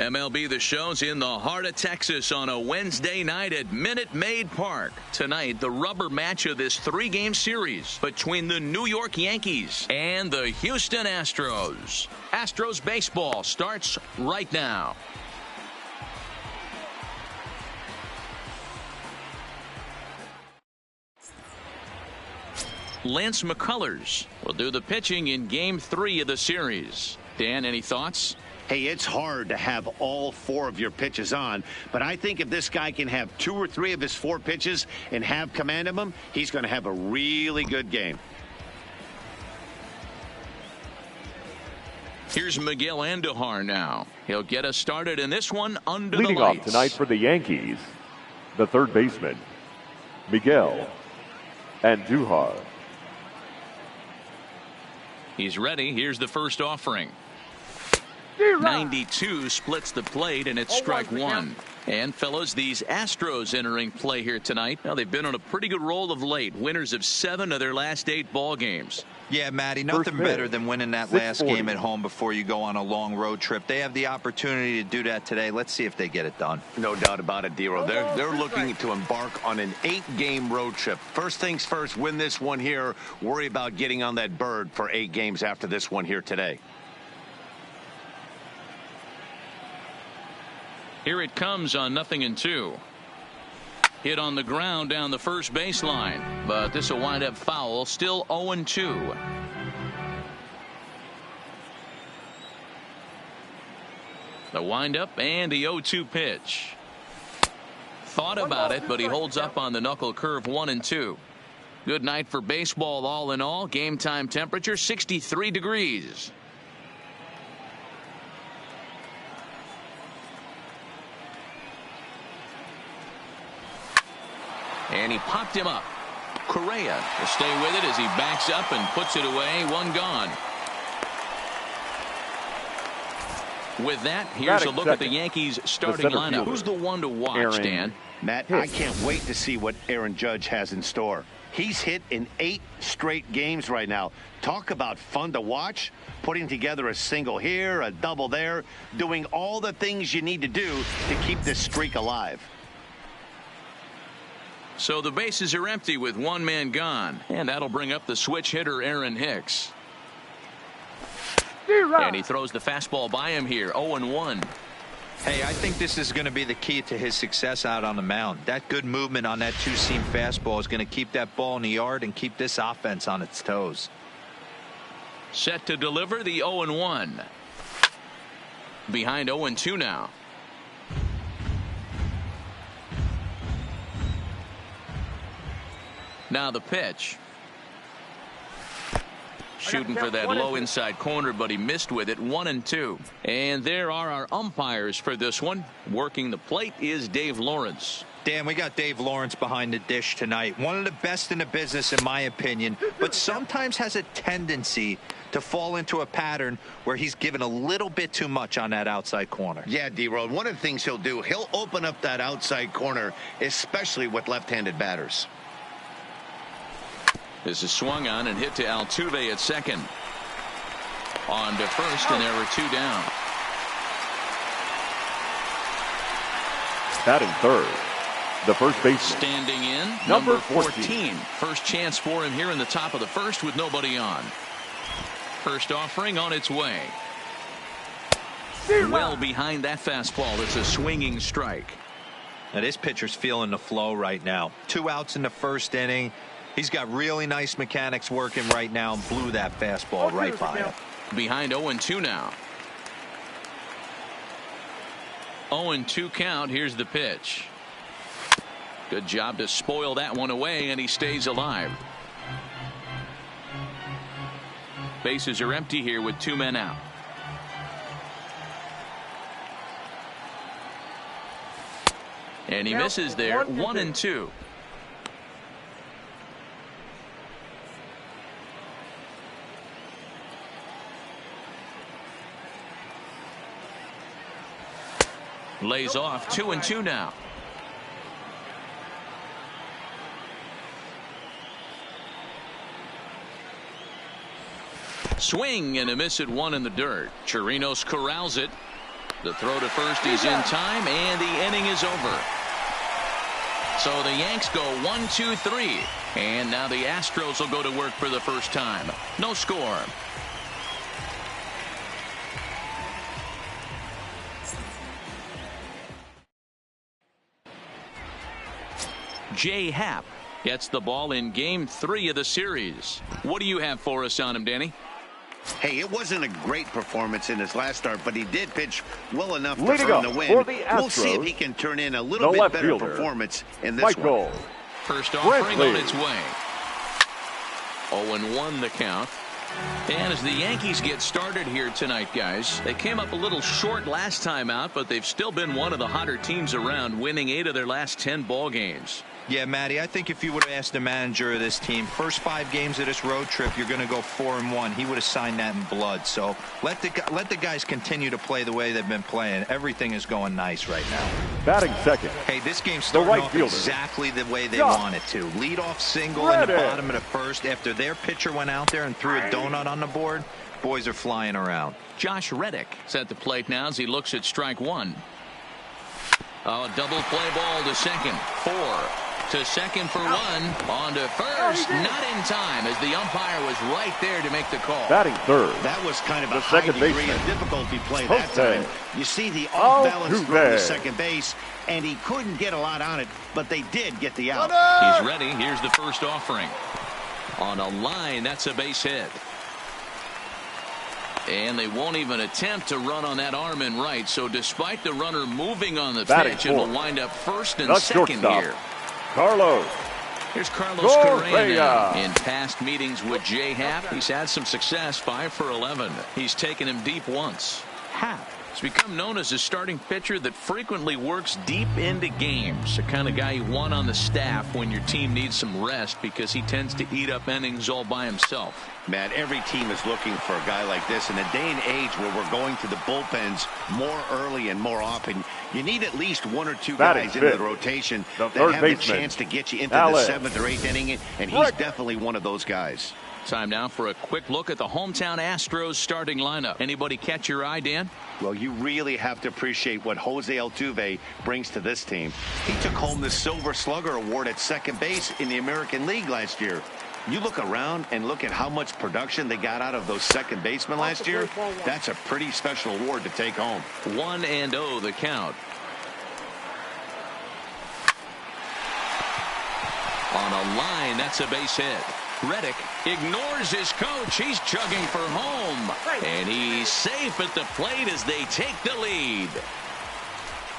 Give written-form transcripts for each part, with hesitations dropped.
MLB The Show's in the heart of Texas on a Wednesday night at Minute Maid Park. Tonight, the rubber match of this three-game series between the New York Yankees and the Houston Astros. Astros baseball starts right now. Lance McCullers will do the pitching in Game 3 of the series. Dan, any thoughts? Hey, it's hard to have all four of your pitches on, but I think if this guy can have 2 or 3 of his 4 pitches and have command of them, he's going to have a really good game. Here's Miguel Andujar now. He'll get us started in this one under Leading the lights. off tonight for the Yankees, the third baseman, Miguel Andujar. He's ready. Here's the first offering. 92 splits the plate, and it's strike one. And, fellas, these Astros entering play here tonight. Now, they've been on a pretty good roll of late. Winners of 7 of their last 8 ball games. Yeah, Matty, nothing better than winning that last game at home before you go on a long road trip. They have the opportunity to do that today. Let's see if they get it done. No doubt about it, Dero. They're looking to embark on an 8-game road trip. First things first, win this one here. Worry about getting on that bird for 8 games after this one here today. Here it comes on 0-2. Hit on the ground down the first baseline, but this will wind up foul. Still 0-2. The windup and the 0-2 pitch. Thought about it, but he holds up on the knuckle curve. 1-2. Good night for baseball all in all. Game time temperature 63 degrees. And he popped him up. Correa will stay with it as he backs up and puts it away. 1 gone. With that, here's a look at the Yankees starting lineup. Who's the one to watch, Dan? Matt, I can't wait to see what Aaron Judge has in store. He's hit in 8 straight games right now. Talk about fun to watch. Putting together a single here, a double there, doing all the things you need to do to keep this streak alive. So the bases are empty with 1 man gone, and that'll bring up the switch hitter Aaron Hicks. And he throws the fastball by him here. 0-1. Hey, I think this is going to be the key to his success out on the mound. That good movement on that 2-seam fastball is going to keep that ball in the yard and keep this offense on its toes. Set to deliver the 0-1. Behind 0-2 now. Now the pitch. Shooting for that low inside corner, but he missed with it. 1-2. And there are our umpires for this one. Working the plate is Dave Lawrence. Dan, we got Dave Lawrence behind the dish tonight. One of the best in the business, in my opinion, but sometimes has a tendency to fall into a pattern where he's given a little bit too much on that outside corner. Yeah, D-Road. One of the things he'll do, he'll open up that outside corner, especially with left-handed batters. This is swung on and hit to Altuve at second. On to first, and there were 2 down. Batting third, the first baseman, standing in, number 14. First chance for him here in the top of the first with nobody on. First offering on its way. Well behind that fastball. It's a swinging strike. Now this pitcher's feeling the flow right now. 2 outs in the first inning. He's got really nice mechanics working right now and blew that fastball right by him. Behind 0-2 now. 0-2 count. Here's the pitch. Good job to spoil that one away, and he stays alive. Bases are empty here with 2 men out. And he misses there. 1-2. Lays off. 2-2 now. Swing and a miss at 1 in the dirt. Chirinos corrals it. The throw to first is in time, and the inning is over. So the Yanks go 1-2-3. And now the Astros will go to work for the first time. No score. Jay Happ gets the ball in Game 3 of the series. What do you have for us on him, Danny? Hey, it wasn't a great performance in his last start, but he did pitch well enough to Leading earn the up win. for the Astros, we'll see if he can turn in a little the bit left better fielder, performance in this one. First offering on its way. 0-1 the count. And as the Yankees get started here tonight, guys, they came up a little short last time out, but they've still been one of the hotter teams around, winning 8 of their last 10 ball games. Yeah, Matty, I think if you would have asked the manager of this team, first 5 games of this road trip, you're going to go 4-1. He would have signed that in blood. So let the guys continue to play the way they've been playing. Everything is going nice right now. Batting second. Hey, this game started right off fielder, exactly the way they wanted to. Lead off single in the bottom of the first after their pitcher went out there and threw a donut on the board. Boys are flying around. Josh Reddick is at the plate now as he looks at strike 1. A double play ball to second. 4. To second for 1. On to first. Not in time as the umpire was right there to make the call. Batting third. That was kind of the a high second degree baseman, of difficulty play that time. You see the off-balance throw to second base, and he couldn't get a lot on it, but they did get the out. He's ready. Here's the first offering. On a line, that's a base hit. And they won't even attempt to run on that arm in right. So despite the runner moving on the pitch, it will wind up first and second here. Carlos. Here's Carlos Correa. In past meetings with Jay Happ, he's had some success. 5 for 11. He's taken him deep once. Happ has become known as a starting pitcher that frequently works deep into games. The kind of guy you want on the staff when your team needs some rest because he tends to eat up innings all by himself. Matt, every team is looking for a guy like this in a day and age where we're going to the bullpens more early and more often. You need at least 1 or 2 guys into the rotation that have the chance to get you into the 7th or 8th inning, and he's definitely one of those guys. Time now for a quick look at the hometown Astros starting lineup. Anybody catch your eye, Dan? Well, you really have to appreciate what Jose Altuve brings to this team. He took home the Silver Slugger Award at second base in the American League last year. You look around and look at how much production they got out of those second basemen last year. That's a pretty special award to take home. 1-0 the count. On a line, that's a base hit. Reddick ignores his coach. He's chugging for home. And he's safe at the plate as they take the lead.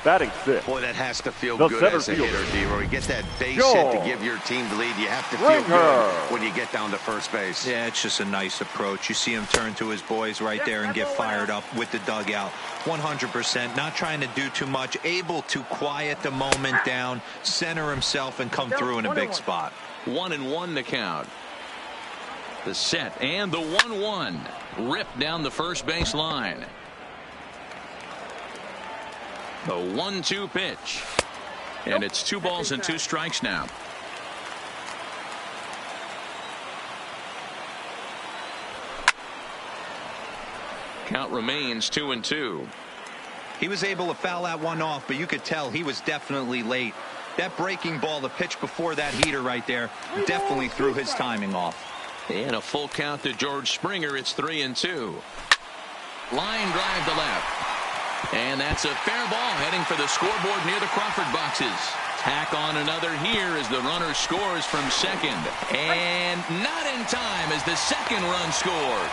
Batting 6. Boy, that has to feel good as a hitter, D-Roy. You get that base hit to give your team the lead. You have to feel good when you get down to first base. Yeah, it's just a nice approach. You see him turn to his boys right there and get fired up with the dugout. 100%, not trying to do too much, able to quiet the moment down, center himself, and come through in a big spot. 1-1 the count. The set and the 1-1. Ripped down the first base line. The 1-2 pitch. And it's 2 balls and 2 strikes now. Count remains 2-2. He was able to foul that one off, but you could tell he was definitely late. That breaking ball, the pitch before that heater right there, definitely threw his timing off. And a full count to George Springer. It's 3-2. Line drive to left. And that's a fair ball heading for the scoreboard near the Crawford boxes. Tack on another here as the runner scores from second. And not in time as the second run scores.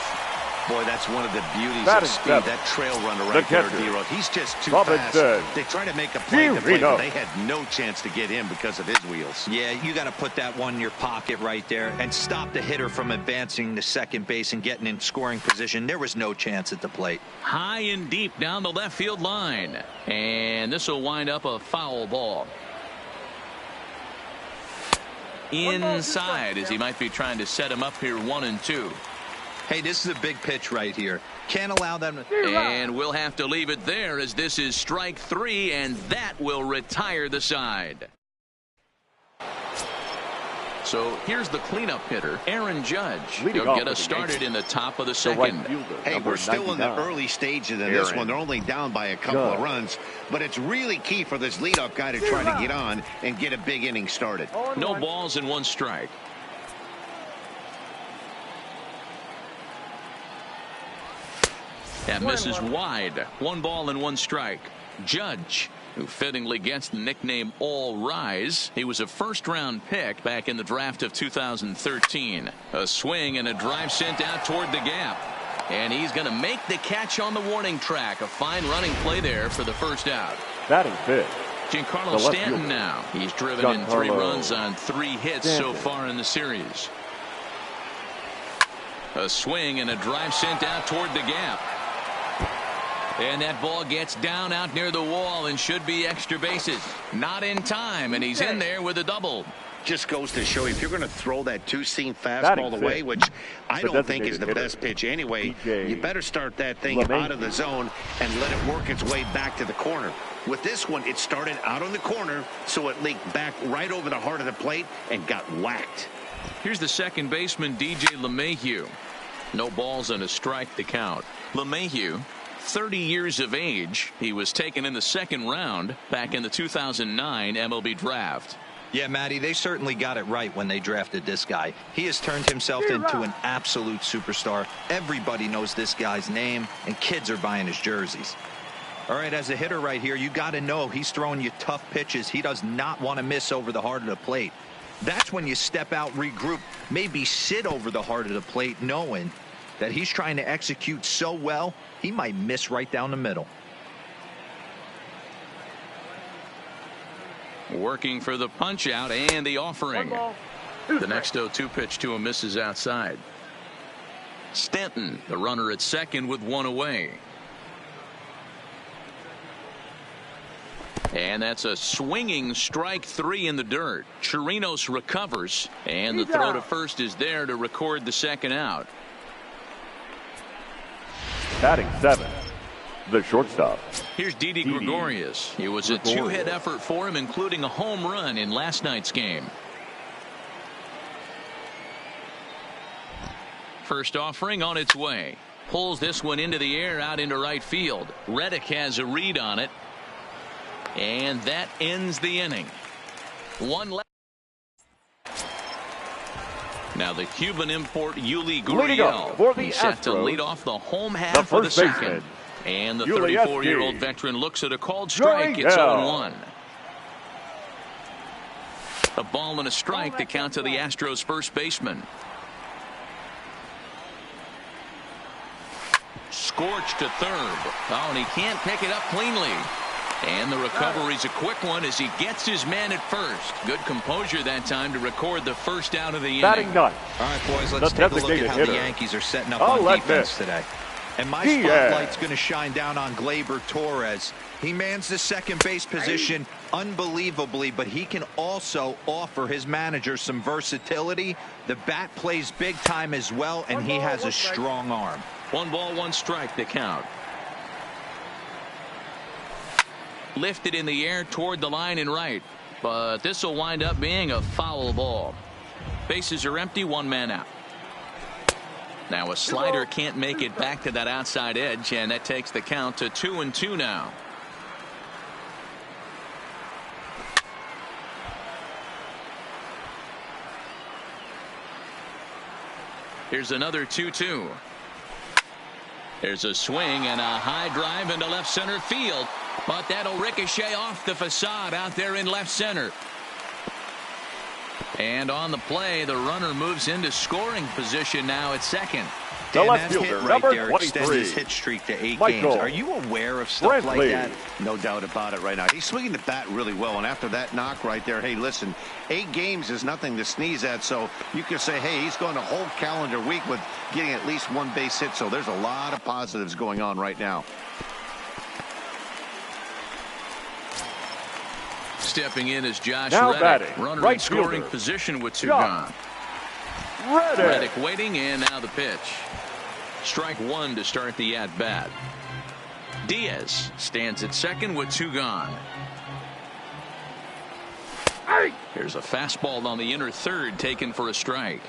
Boy, that's one of the beauties of speed. That trail runner right there, D-Roy. He's just too fast. They try to make a play to play, but they had no chance to get him because of his wheels. Yeah, you got to put that one in your pocket right there and stop the hitter from advancing to second base and getting in scoring position. There was no chance at the plate. High and deep down the left field line. And this will wind up a foul ball. Inside as he might be trying to set him up here 1-2. Hey, this is a big pitch right here. Can't allow them to... And we'll have to leave it there as this is strike 3, and that will retire the side. So here's the cleanup hitter, Aaron Judge. Leading He'll off get us for the started Yankees, in the top of the the right second. fielder, Hey, number we're still in the 99. early stages of this Aaron one. They're only down by a couple of Judge. runs, but it's really key for this leadoff guy to try to get on and get a big inning started. No balls and 1 strike. That misses wide. 1 ball and 1 strike. Judge, who fittingly gets the nickname All Rise. He was a first-round pick back in the draft of 2013. A swing and a drive sent out toward the gap. And he's going to make the catch on the warning track. A fine running play there for the first out. Batting fifth, Giancarlo the left Stanton fielder, now. He's driven in 3 Giancarlo runs on 3 hits so Stanton. far in the series. A swing and a drive sent out toward the gap. And that ball gets down out near the wall and should be extra bases. Not in time, and he's in there with a double. Just goes to show you, if you're going to throw that 2-seam Batting fastball away, fifth, which I the don't think is designated the hitter, best pitch anyway, DJ you better start that thing LeMahieu. out of the zone and let it work its way back to the corner. With this one, it started out on the corner, so it leaked back right over the heart of the plate and got whacked. Here's the second baseman, DJ LeMahieu. No balls and a strike to count. LeMahieu, 30 years of age. He was taken in the 2nd round back in the 2009 MLB draft. Yeah, Matty, they certainly got it right when they drafted this guy. He has turned himself into an absolute superstar. Everybody knows this guy's name, and kids are buying his jerseys. All right, as a hitter right here, you got to know he's throwing you tough pitches. He does not want to miss over the heart of the plate. That's when you step out, regroup, maybe sit over the heart of the plate, knowing that he's trying to execute so well, he might miss right down the middle. Working for the punch out and the offering. The next 0-2 pitch to him misses outside. Stanton, the runner at second with 1 away. And that's a swinging strike 3 in the dirt. Chirinos recovers, and the throw to first is there to record the 2nd out. batting seventh, the shortstop. Here's Didi Gregorius. It was a 2-hit effort for him, including a home run in last night's game. First offering on its way. Pulls this one into the air out into right field. Reddick has a read on it. And that ends the inning. 1 left. Now the Cuban import Yuli Gurriel. He's set to lead off the home half of the second. And the 34-year-old veteran looks at a called strike. It's 0-1. A ball and a strike to count to the Astros first baseman. Scorched to third. Oh, and he can't pick it up cleanly. And the recovery's a quick one as he gets his man at first. Good composure that time to record the first out of the inning. Batting ninth. All right, boys, let's take a look at how the Yankees are setting up on defense today. And my spotlight's going to shine down on Gleyber Torres. He mans the second base position unbelievably, but he can also offer his manager some versatility. The bat plays big time as well, and he has a strong arm. 1 ball, 1 strike to count. Lifted in the air toward the line and right, but this will wind up being a foul ball. Bases are empty, 1 man out. Now a slider can't make it back to that outside edge, and that takes the count to 2-2 now. Here's another 2-2. There's a swing and a high drive into left center field, but that'll ricochet off the facade out there in left center. And on the play, the runner moves into scoring position now at second. The left that fielder, hit right number there 23, extends his hit streak to 8 Michael games. Are you aware of stuff like that? No doubt about it right now. He's swinging the bat really well, and after that knock right there, hey, listen, 8 games is nothing to sneeze at, so you can say, hey, he's going a whole calendar week with getting at least 1 base hit, so there's a lot of positives going on right now. Stepping in is Josh Now Reddick. batting, Runner right in scoring fielder, position with 2 Josh gone. Reddick waiting, and now the pitch. Strike 1 to start the at-bat. Diaz stands at second with 2 gone. Here's a fastball on the inner third taken for a strike.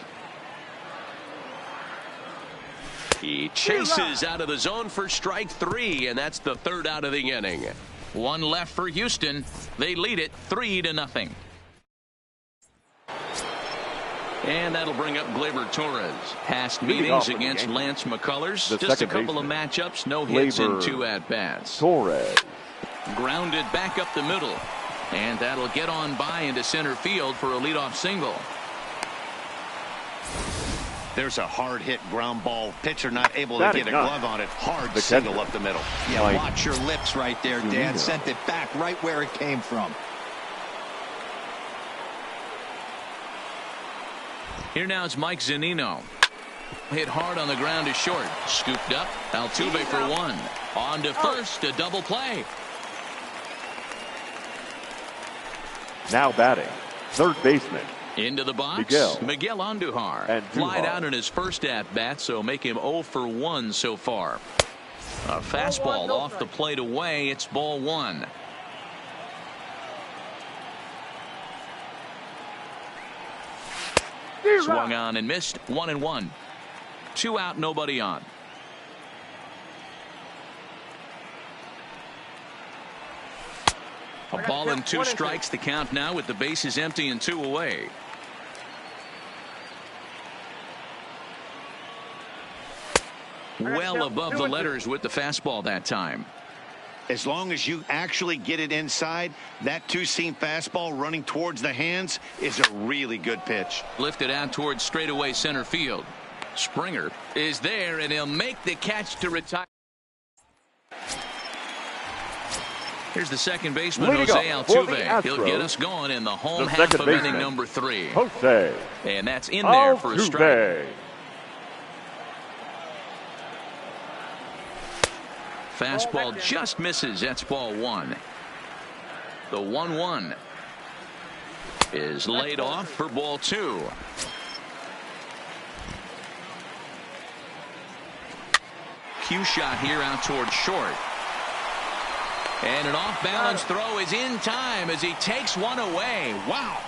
He chases out of the zone for strike 3, and that's the third out of the inning. One left for Houston. They lead it 3-0. And that'll bring up Gleyber Torres. Past meetings against Lance McCullers. Just a couple of matchups. No hits in 2 at-bats. Torres. Grounded back up the middle. And that'll get on by into center field for a leadoff single. There's a hard hit ground ball. Pitcher not able to get a glove on it. Hard single up the middle. Yeah, watch your lips right there, Dan. Sent it back right where it came from. Here now is Mike Zunino. Hit hard on the ground to short. Scooped up. Altuve for 1. On to first. A double play. Now batting, third baseman. Into the box, Miguel Andujar. And flied out in his first at-bat, so make him 0 for 1 so far. A fastball off the plate away. It's ball 1. Swung on and missed. 1-1. 2 out, nobody on. A ball and 2 strikes. The count now with the bases empty and 2 away. Well above the letters with the fastball that time. As long as you actually get it inside, that 2-seam fastball running towards the hands is a really good pitch. Lifted out towards straightaway center field. Springer is there, and he'll make the catch to retire. Here's the second baseman, Jose Altuve. He'll get us going in the home half of inning number 3. Jose. And that's in there for a strike. Fastball just misses. That's ball 1. The 1-1 is laid off for ball 2. Cue shot here out towards short. And an off-balance throw is in time as he takes one away. Wow.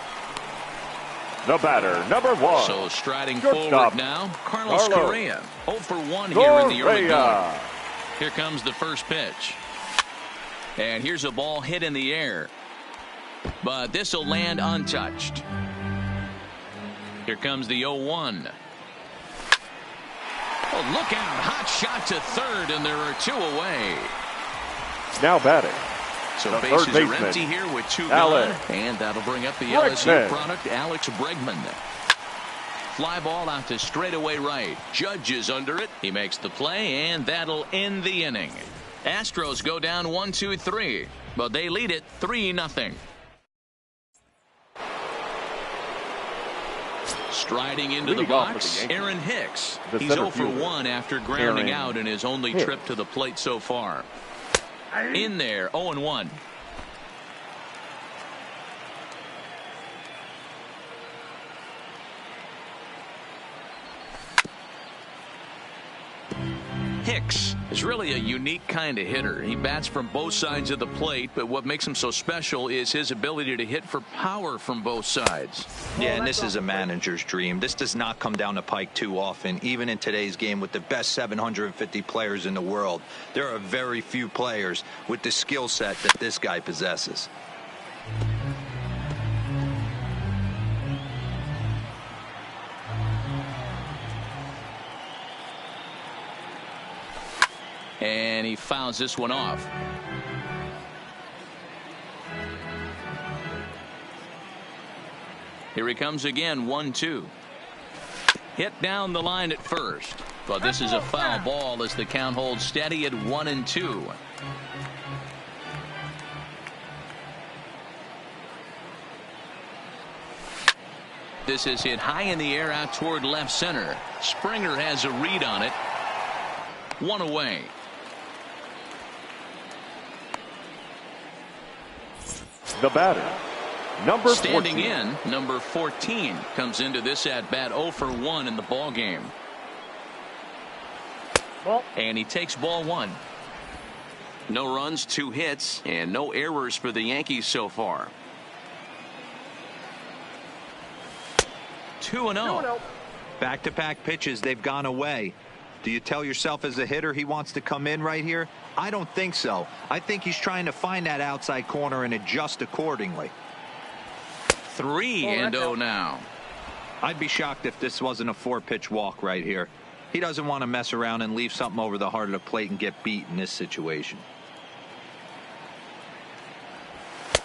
The batter, number 1. So striding forward now, Carlos Correa. 0 for 1 here in the early going. Here comes the first pitch. And here's a ball hit in the air. But this will land untouched. Here comes the 0-1. Oh, look out. Hot shot to third, and there are 2 away. Now batting. So bases are empty here with 2 gone. And that'll bring up the LSU product, Alex Bregman. Fly ball out to straightaway right. Judge is under it. He makes the play, and that'll end the inning. Astros go down 1-2-3, but they lead it 3-0. Striding into the box, Aaron Hicks. He's 0 for 1 after grounding out in his only trip to the plate so far. In there, 0-1. Hicks is really a unique kind of hitter. He bats from both sides of the plate, but what makes him so special is his ability to hit for power from both sides. Yeah, and this is a manager's dream. This does not come down the pike too often. Even in today's game with the best 750 players in the world, there are very few players with the skill set that this guy possesses. And he fouls this one off. Here he comes again, 1-2. Hit down the line at first. But this is a foul ball as the count holds steady at 1-2. This is hit high in the air out toward left center. Springer has a read on it. 1 away. The batter, number 14. Standing in, number 14 comes into this at bat 0 for 1 in the ball game. And he takes ball 1. No runs, 2 hits, and no errors for the Yankees so far. 2-0. Back-to-back pitches, they've gone away. Do you tell yourself as a hitter he wants to come in right here? I don't think so. I think he's trying to find that outside corner and adjust accordingly. 3-0 now. I'd be shocked if this wasn't a 4-pitch walk right here. He doesn't want to mess around and leave something over the heart of the plate and get beat in this situation.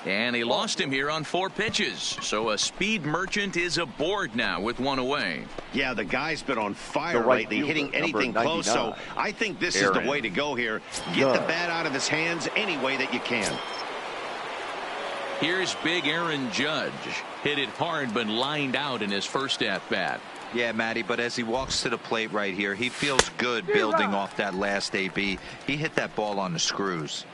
And he lost him here on 4 pitches. So a speed merchant is aboard now with 1 away. Yeah, the guy's been on fire lately, hitting anything close. So I think this is the way to go here. Get the bat out of his hands any way that you can. Here's big Aaron Judge. Hit it hard but lined out in his first at-bat. Yeah, Matty, but as he walks to the plate right here, he feels good building off that last AB. He hit that ball on the screws.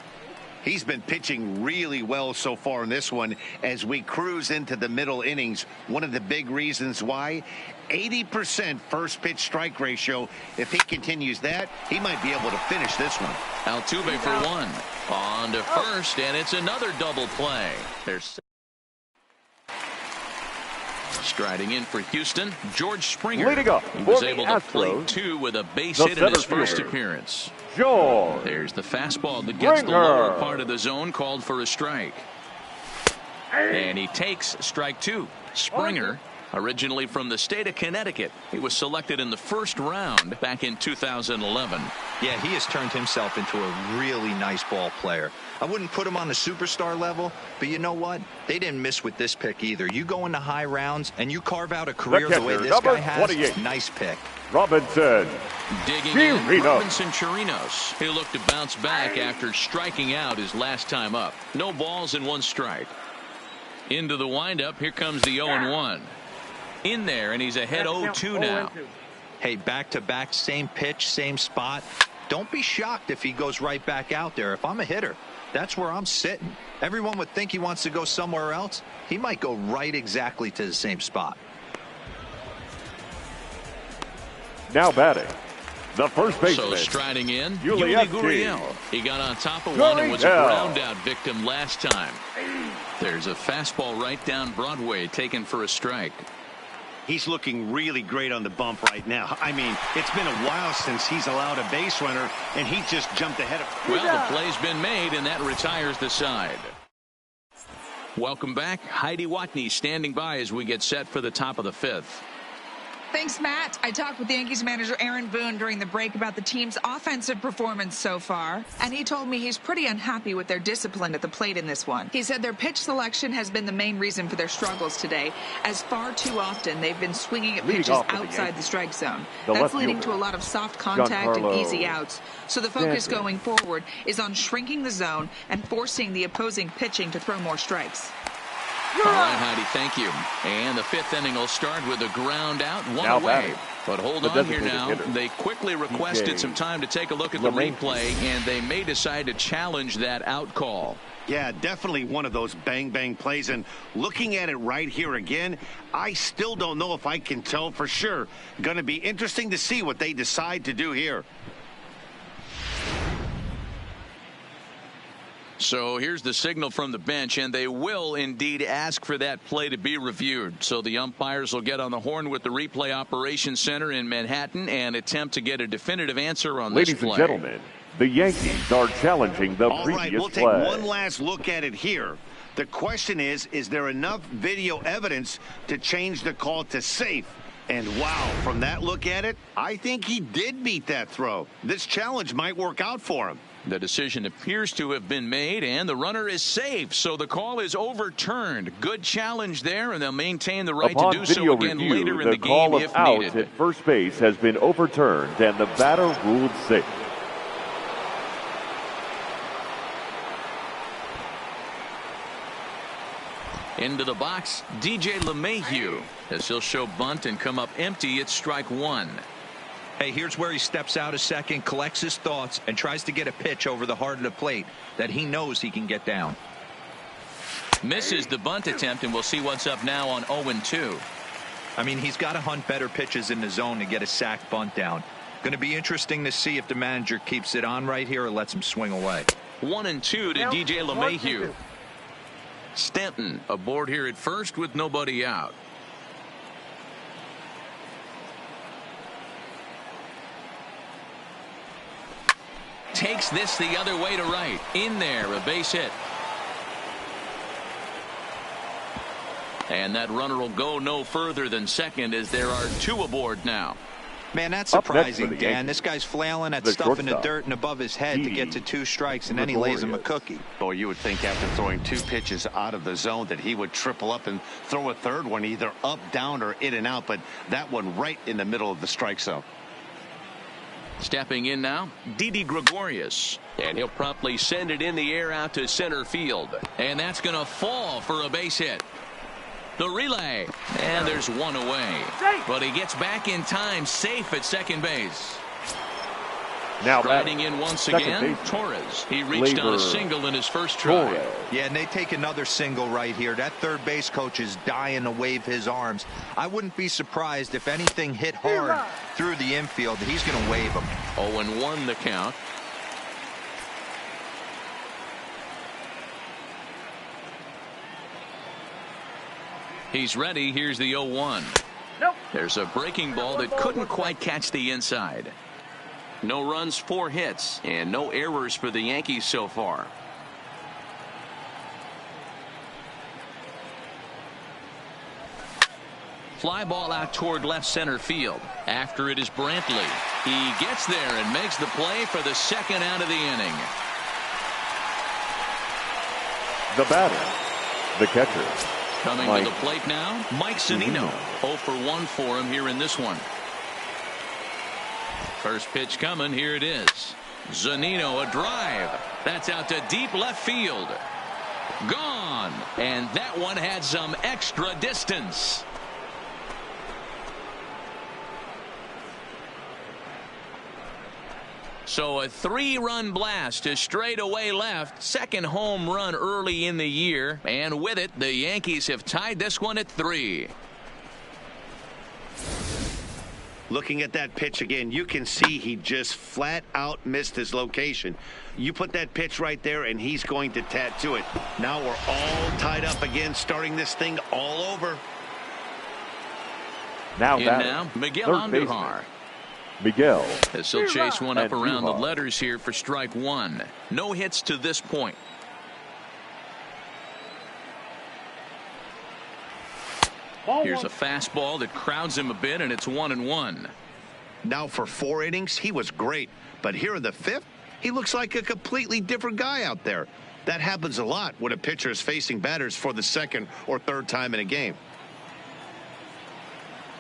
He's been pitching really well so far in this one as we cruise into the middle innings. One of the big reasons why, 80% first pitch strike ratio. If he continues that, he might be able to finish this one. Altuve for 1. On to first, and it's another double play. There's striding in for Houston, George Springer. Leading up He was for the able to Astros, play 2 with a base the hit in his center first fielder, appearance. George. There's the fastball that gets the Springer. lower part of the zone, called for a strike. And he takes strike 2. Springer, originally from the state of Connecticut. He was selected in the first round back in 2011. Yeah, he has turned himself into a really nice ball player. I wouldn't put him on the superstar level, but you know what? They didn't miss with this pick either. You go into high rounds and you carve out a career the way this guy has. 28. Nice pick. Robinson. Digging in, Robinson Chirinos. He looked to bounce back after striking out his last time up. No balls and 1 strike. Into the windup. Here comes the 0-1. In there, and he's ahead 0-2 now. Hey, back-to-back, same pitch, same spot. Don't be shocked if he goes right back out there. If I'm a hitter, that's where I'm sitting. Everyone would think he wants to go somewhere else. He might go right exactly to the same spot. Now batting, the first baseman. So striding in, Yuli Gurriel. He got on top of one and was a ground out victim last time. There's a fastball right down Broadway taken for a strike. He's looking really great on the bump right now. I mean, it's been a while since he's allowed a base runner, and he just jumped ahead of. Well, the play's been made, and that retires the side. Welcome back. Heidi Watney standing by as we get set for the top of the 5th. Thanks, Matt. I talked with Yankees manager Aaron Boone during the break about the team's offensive performance so far, and he told me he's pretty unhappy with their discipline at the plate in this one. He said their pitch selection has been the main reason for their struggles today, as far too often they've been swinging at pitches outside the strike zone. That's leading to a lot of soft contact and easy outs. So the focus going forward is on shrinking the zone and forcing the opposing pitching to throw more strikes. All right, Heidi, thank you. And the 5th inning will start with a ground out, 1 away. But hold on here now. They quickly requested some time to take a look at the replay, and they may decide to challenge that out call. Yeah, definitely one of those bang-bang plays. And looking at it right here again, I still don't know if I can tell for sure. Going to be interesting to see what they decide to do here. So here's the signal from the bench, and they will indeed ask for that play to be reviewed. So the umpires will get on the horn with the replay operations center in Manhattan and attempt to get a definitive answer on this play. Ladies and gentlemen, the Yankees are challenging the previous play. All right, we'll take one last look at it here. The question is there enough video evidence to change the call to safe? And wow, from that look at it, I think he did beat that throw. This challenge might work out for him. The decision appears to have been made, and the runner is safe, so the call is overturned. Good challenge there, and they'll maintain the right to do so again later in the game if needed. The call of out at first base has been overturned, and the batter ruled safe. Into the box, DJ LeMahieu, as he'll show bunt and come up empty at strike 1. Hey, here's where he steps out a second, collects his thoughts, and tries to get a pitch over the heart of the plate that he knows he can get down. Misses the bunt attempt, and we'll see what's up now on 0-2. I mean, he's got to hunt better pitches in the zone to get a sac bunt down. Going to be interesting to see if the manager keeps it on right here or lets him swing away. 1-2 to DJ LeMahieu. Stanton aboard here at first with nobody out. takes this the other way to right. In there, a base hit. And that runner will go no further than second as there are 2 aboard now. Man, that's surprising, Dan. This guy's flailing at stuff in the dirt and above his head to get to 2 strikes, and then he lays him a cookie. Boy, you would think after throwing 2 pitches out of the zone that he would triple up and throw a third one either up, down, or in and out, but that one right in the middle of the strike zone. Stepping in now, Didi Gregorius. And he'll promptly send it in the air out to center field. And that's going to fall for a base hit. The relay, and there's 1 away. But he gets back in time, safe at second base. Now riding in once again, Torres. He reached on a single in his first try. Yeah, and they take another single right here. That third base coach is dying to wave his arms. I wouldn't be surprised if anything hit hard through the infield. He's going to wave them. 0-1 the count. He's ready. Here's the 0-1. Nope. There's a breaking ball that couldn't quite catch the inside. No runs, 4 hits, and no errors for the Yankees so far. Fly ball out toward left center field. After it is Brantley. He gets there and makes the play for the second out of the inning. The batter, the catcher. Coming to the plate now, Mike Zunino. 0 for 1 for him here in this one. First pitch coming. Here it is. Zunino, a drive. That's out to deep left field. Gone. And that one had some extra distance. So a 3-run blast to straightaway left. Second home run early in the year. And with it, the Yankees have tied this one at 3. Looking at that pitch again, you can see he just flat out missed his location. You put that pitch right there, and he's going to tattoo it. Now we're all tied up again, starting this thing all over. Now Miguel Andujar. Miguel. As he'll chase one up around the letters here for strike 1. No hits to this point. Here's a fastball that crowds him a bit, and it's 1-1. Now for 4 innings, he was great. But here in the 5th, he looks like a completely different guy out there. That happens a lot when a pitcher is facing batters for the 2nd or 3rd time in a game.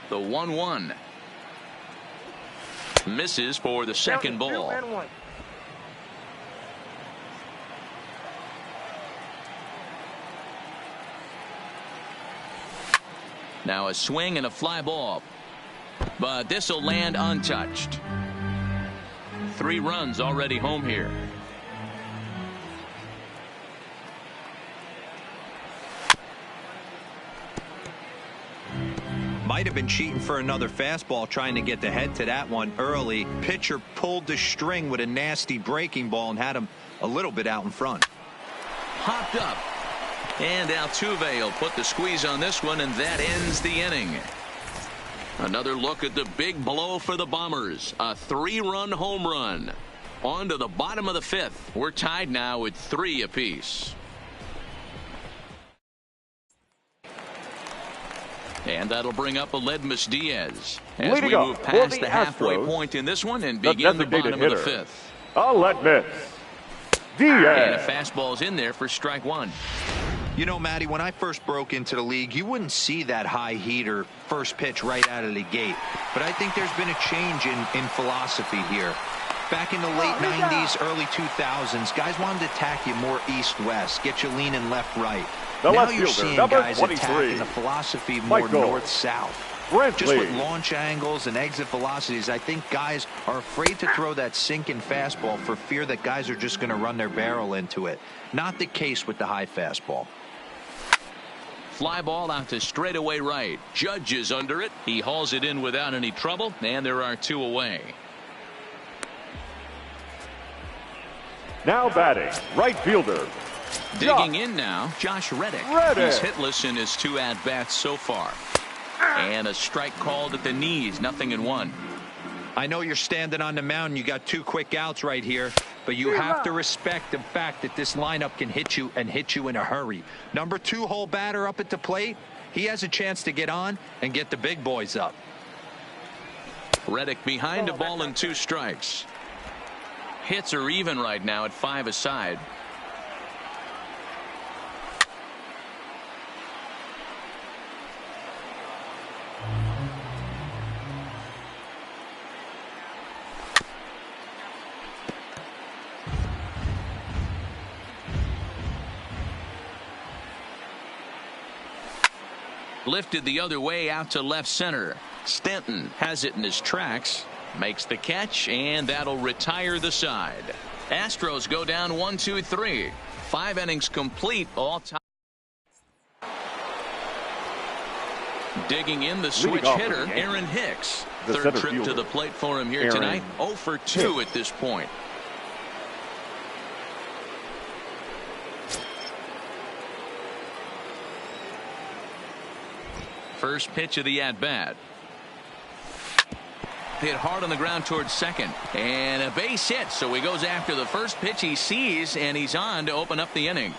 The 1-1. Misses for the second ball. Now a swing and a fly ball. But this will land untouched. 3 runs already home here. Might have been cheating for another fastball, trying to get the head to that one early. Pitcher pulled the string with a nasty breaking ball and had him a little bit out in front. Hopped up. And Altuve will put the squeeze on this one, and that ends the inning. Another look at the big blow for the Bombers. A 3-run home run. On to the bottom of the 5th. We're tied now with 3 apiece. And that'll bring up Aledmys Diaz as we move past the halfway point in this one and begin the bottom of the 5th. Aledmys Diaz. And a fastball's in there for strike 1. You know, Matty, when I first broke into the league, you wouldn't see that high heater first pitch right out of the gate. But I think there's been a change in philosophy here. Back in the late 90s, early 2000s, guys wanted to attack you more east-west, get you leaning left-right. Now you're seeing guys attacking the philosophy more north-south. Just with launch angles and exit velocities, I think guys are afraid to throw that sinking fastball for fear that guys are just going to run their barrel into it. Not the case with the high fastball. Fly ball out to straightaway right. Judge is under it. He hauls it in without any trouble, and there are 2 away. Now batting, right fielder. Digging in now, Josh Reddick. He's hitless in his 2 at-bats so far. And a strike called at the knees, 0-1. I know you're standing on the mound. You got 2 quick outs right here. but you have to respect the fact that this lineup can hit you and hit you in a hurry. Number 2 hole batter up at the plate. He has a chance to get on and get the big boys up. Reddick behind a ball and 2 strikes. Hits are even right now at 5 aside. Lifted the other way out to left center. Stanton has it in his tracks, makes the catch, and that'll retire the side. Astros go down 1-2-3. 5 innings complete, all time. Digging in the switch hitter, Aaron Hicks. Third trip to the plate for him here tonight. 0 for 2 at this point. First pitch of the at-bat. Hit hard on the ground towards second. And a base hit, so he goes after the first pitch he sees, and he's on to open up the inning.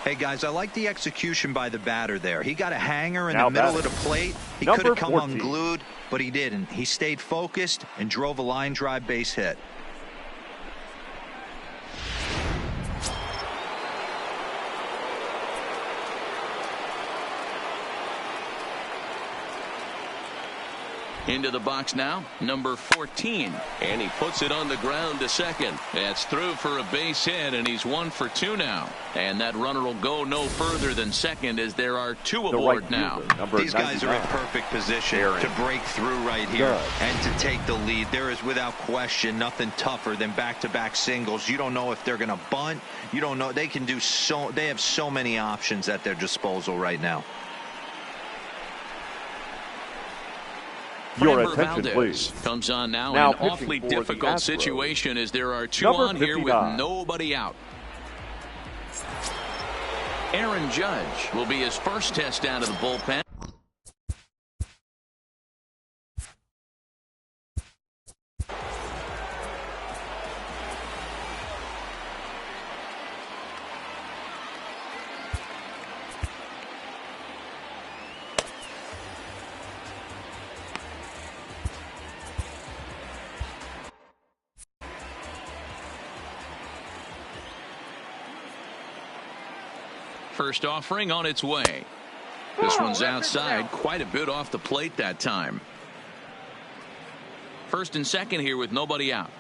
Hey, guys, I like the execution by the batter there. He got a hanger in the middle of the plate. He could have come unglued, but he didn't. He stayed focused and drove a line drive base hit. Into the box now, number 14. And he puts it on the ground to second. That's through for a base hit, and he's 1 for 2 now. And that runner will go no further than second as there are 2 aboard now. These guys are in perfect position to break through right here and to take the lead. There is without question nothing tougher than back-to-back singles. You don't know if they're going to bunt. You don't know. They can do so. They have so many options at their disposal right now. Your attention, please. Comes on now an awfully difficult situation as there are 2 on here with nobody out. Aaron Judge will be his first test out of the bullpen. First offering on its way. This one's outside, quite a bit off the plate that time. First and second here with nobody out.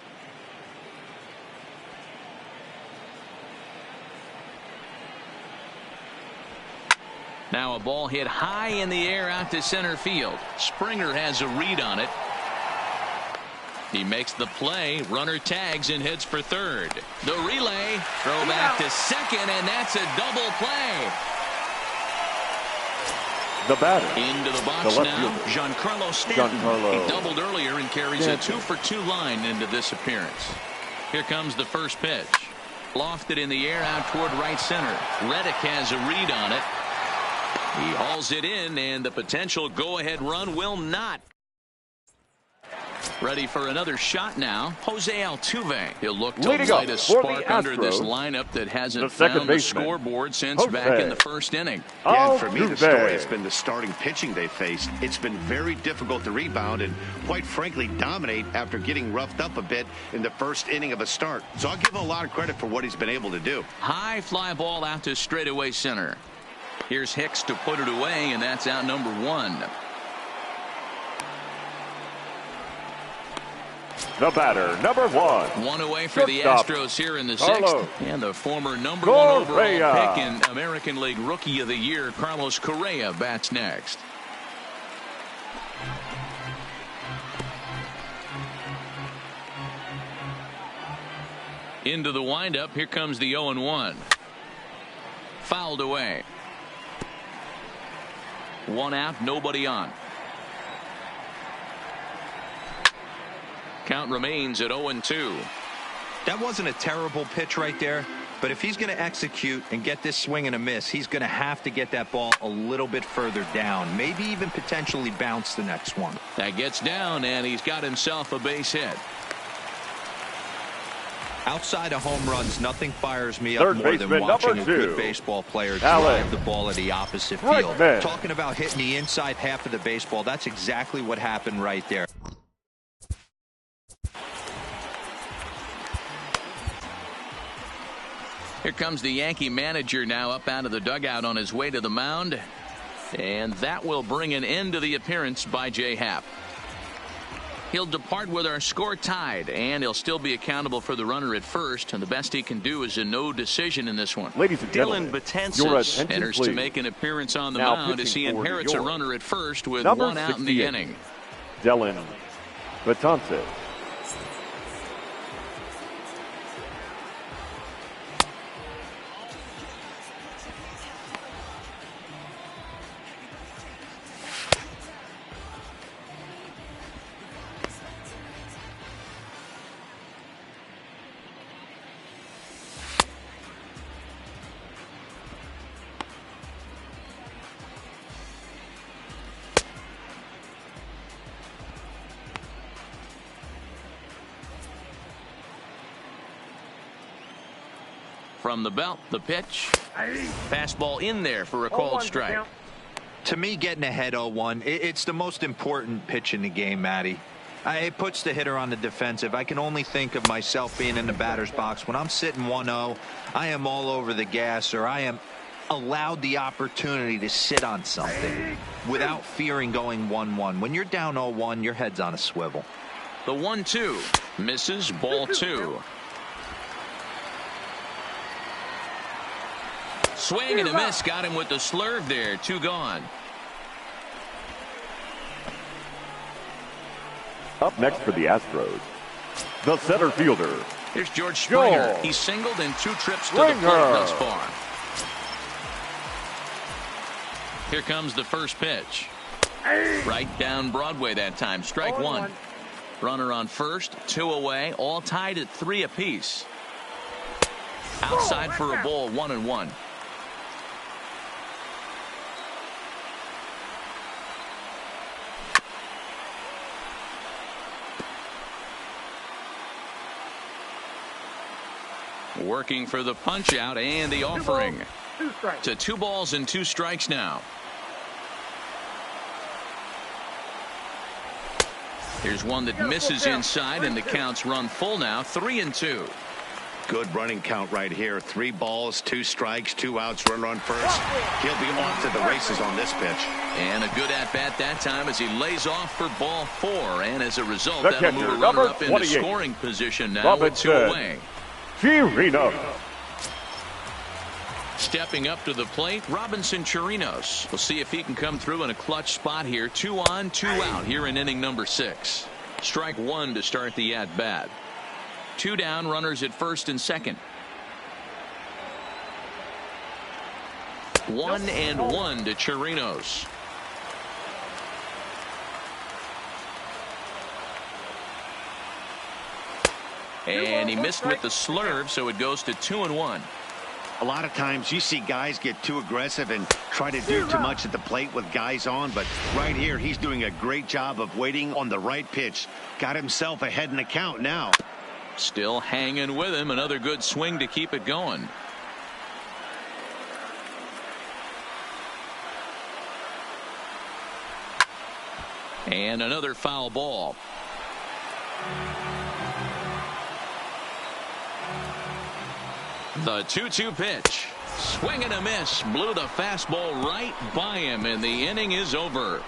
Now a ball hit high in the air out to center field. Springer has a read on it. He makes the play, runner tags and hits for third. The relay, throw back to second, and that's a double play. The batter. Into the box now, Giancarlo Stanton. He doubled earlier and carries a 2 for 2 line into this appearance. Here comes the first pitch. Lofted in the air out toward right center. Reddick has a read on it. He hauls it in, and the potential go-ahead run will not. Ready for another shot now. Jose Altuve. He'll look to light a spark under this lineup that hasn't found the scoreboard since back in the first inning. Yeah, and for me, the story has been the starting pitching they faced. It's been very difficult to rebound and, quite frankly, dominate after getting roughed up a bit in the first inning of a start. So I'll give him a lot of credit for what he's been able to do. High fly ball out to straightaway center. Here's Hicks to put it away, and that's out number 1. The batter, number 1. 1 away for the Astros here in the 6th. And the former number 1 overall pick in American League Rookie of the Year, Carlos Correa, bats next. Into the windup. Here comes the 0-1. Fouled away. 1 out, nobody on. Count remains at 0-2. That wasn't a terrible pitch right there, but if he's going to execute and get this swing and a miss, he's going to have to get that ball a little bit further down, maybe even potentially bounce the next one. That gets down, and he's got himself a base hit. Outside of home runs, nothing fires me up more than baseman, watching a #2. good baseball player drive the ball at the opposite field. man. Talking about hitting the inside half of the baseball, that's exactly what happened right there. Here comes the Yankee manager now up out of the dugout on his way to the mound. And that will bring an end to the appearance by Jay Happ. He'll depart with our score tied, and he'll still be accountable for the runner at first, and the best he can do is a no decision in this one. Ladies and Dylan gentlemen, your Betances attention, enters please. to make an appearance on the Now mound as he pitching for inherits a New York, runner at first with number one out in the 68, inning. Dylan Betances. From the belt, the pitch. Fastball in there for a called strike. To me, getting ahead 0-1, it's the most important pitch in the game, Matty. It puts the hitter on the defensive. I can only think of myself being in the batter's box. When I'm sitting 1-0, I am all over the gas, or I am allowed the opportunity to sit on something without fearing going 1-1. When you're down 0-1, your head's on a swivel. The 1-2 misses, ball 2. Swing and a miss, got him with the slurve there. 2 gone. Up next for the Astros, the center fielder. Here's George Springer. Joel. He's singled in 2 trips to the plate thus far. Here comes the first pitch. Right down Broadway that time. Strike 1. Runner on first, 2 away, all tied at 3 apiece. Outside for a ball, 1-1. Working for the punch out and the offering. To 2 balls and 2 strikes now. Here's one that misses inside, and the count's run full now. 3-2. Good running count right here. 3 balls, 2 strikes, 2 outs, runner on first. He'll be off to the races on this pitch. And a good at-bat that time as he lays off for ball 4. And as a result, The that'll catcher, move a number runner up into 28, scoring position now with 2 Robinson. away. Chirino. Stepping up to the plate, Robinson Chirinos. We'll see if he can come through in a clutch spot here. 2 on, 2 out here in inning number 6. Strike 1 to start the at-bat. 2 down, runners at first and second. 1-1 to Chirinos. And he missed with the slurve, so it goes to 2-1. A lot of times you see guys get too aggressive and try to do too much at the plate with guys on, but right here he's doing a great job of waiting on the right pitch. Got himself ahead in the count now. Still hanging with him. Another good swing to keep it going. And another foul ball. The 2-2 pitch. Swing and a miss. Blew the fastball right by him, and the inning is over.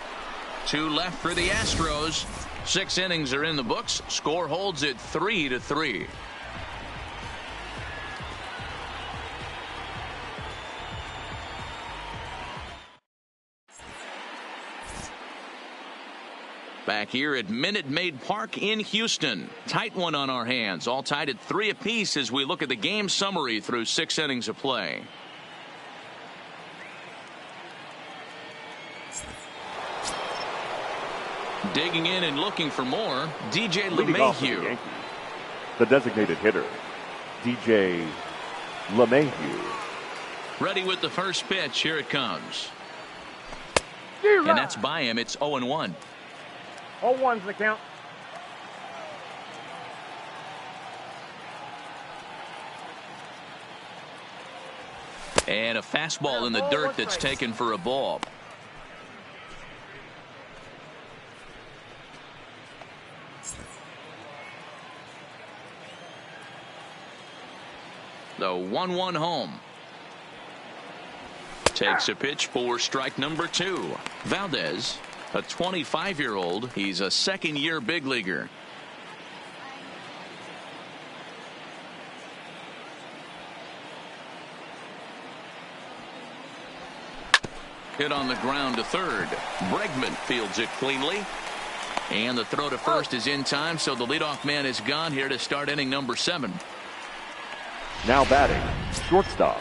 2 left for the Astros. 6 innings are in the books. Score holds at 3-3. Back here at Minute Maid Park in Houston. Tight one on our hands. All tied at 3 apiece as we look at the game summary through 6 innings of play. Digging in and looking for more, DJ Leading off for the LeMahieu. Yankees, the designated hitter, DJ LeMahieu. Ready with the first pitch. Here it comes. And that's by him. It's 0-1. 0-1's the count. And a fastball in the dirt that's taken for a ball. The 1-1 home. Takes a pitch for strike number 2. Valdez, a 25-year-old. He's a second-year big leaguer. Hit on the ground to third. Bregman fields it cleanly. And the throw to first is in time, so the leadoff man is gone here to start inning number 7. Now batting, shortstop,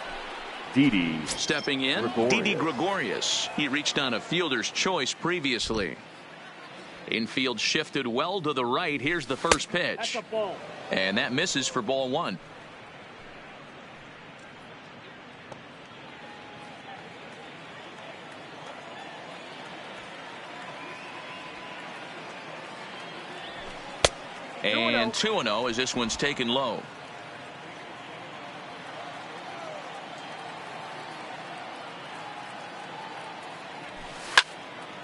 Didi. Stepping in, Didi Gregorius. He reached on a fielder's choice previously. Infield shifted well to the right. Here's the first pitch. And that misses for ball 1. And 2-0 as this one's taken low.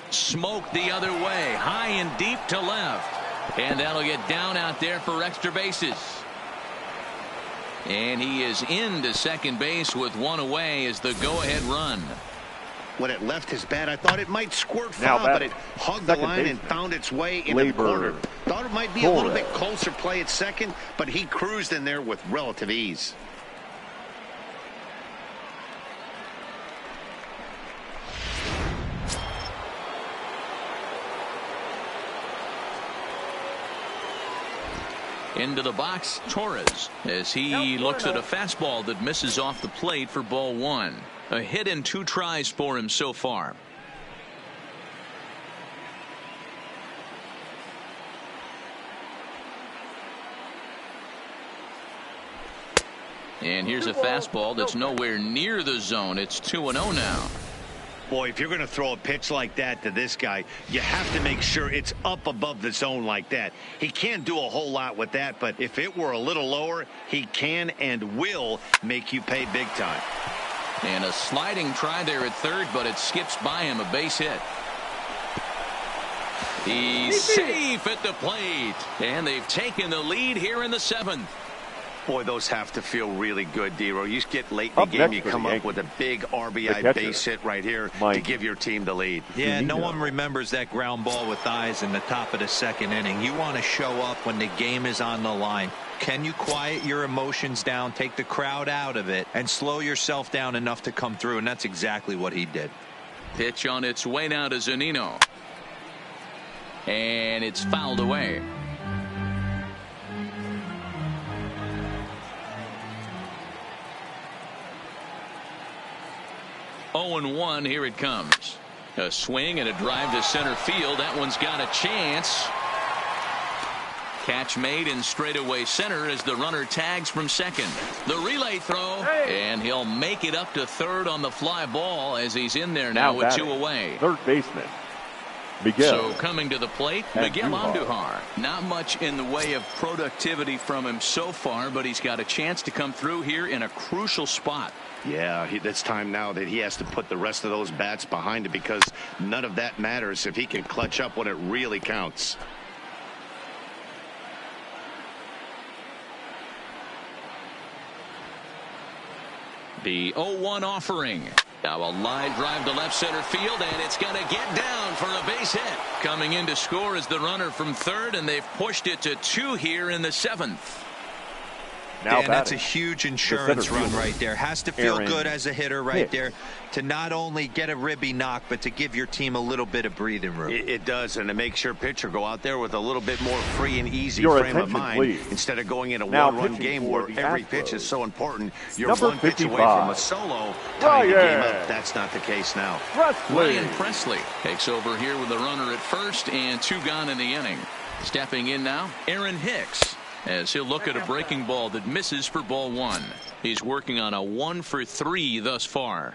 Smoked the other way, high and deep to left. And that'll get down out there for extra bases. And he is into second base with one away as the go-ahead run. When it left his bat, I thought it might squirt foul, but it hugged the line and found its way into the corner. Thought it might be a little bit closer play at second, but he cruised in there with relative ease. Into the box, Torres, as he looks at a fastball that misses off the plate for ball 1. A hit in 2 tries for him so far. And here's a fastball that's nowhere near the zone. It's 2-0 now. Boy, if you're going to throw a pitch like that to this guy, you have to make sure it's up above the zone like that. He can't do a whole lot with that, but if it were a little lower, he can and will make you pay big time. And a sliding try there at third, but it skips by him, a base hit. He's safe at the plate, and they've taken the lead here in the 7th. Boy, those have to feel really good, D-Row. You get late in the game, you come up with a big RBI base hit right here to give your team the lead. Yeah, no one remembers that ground ball with eyes in the top of the 2nd inning. You want to show up when the game is on the line. Can you quiet your emotions down, take the crowd out of it, and slow yourself down enough to come through? And that's exactly what he did. Pitch on its way now to Zunino. And it's fouled away. Oh and 1, here it comes. A swing and a drive to center field. That one's got a chance. Catch made in straightaway center as the runner tags from second. The relay throw, and he'll make it up to third on the fly ball as he's in there now with 2 away. Third baseman, Miguel. So coming to the plate, Miguel Andujar. Not much in the way of productivity from him so far, but he's got a chance to come through here in a crucial spot. Yeah, it's time now that he has to put the rest of those bats behind it, because none of that matters if he can clutch up when it really counts. The 0-1 offering. Now a line drive to left center field, and it's going to get down for a base hit. Coming in to score is the runner from third, and they've pushed it to 2 here in the 7th. And that's a huge insurance run right there. Has to feel good as a hitter right there to not only get a ribby knock, but to give your team a little bit of breathing room. It does, and it makes your pitcher go out there with a little bit more free and easy frame of mind instead of going in a one-run game where every pitch is so important. You're one pitch away from a solo, tying the game up. That's not the case now. Ryan Presley takes over here with a runner at first and 2 gone in the inning. Stepping in now, Aaron Hicks, as he'll look at a breaking ball that misses for ball 1. He's working on a 1 for 3 thus far.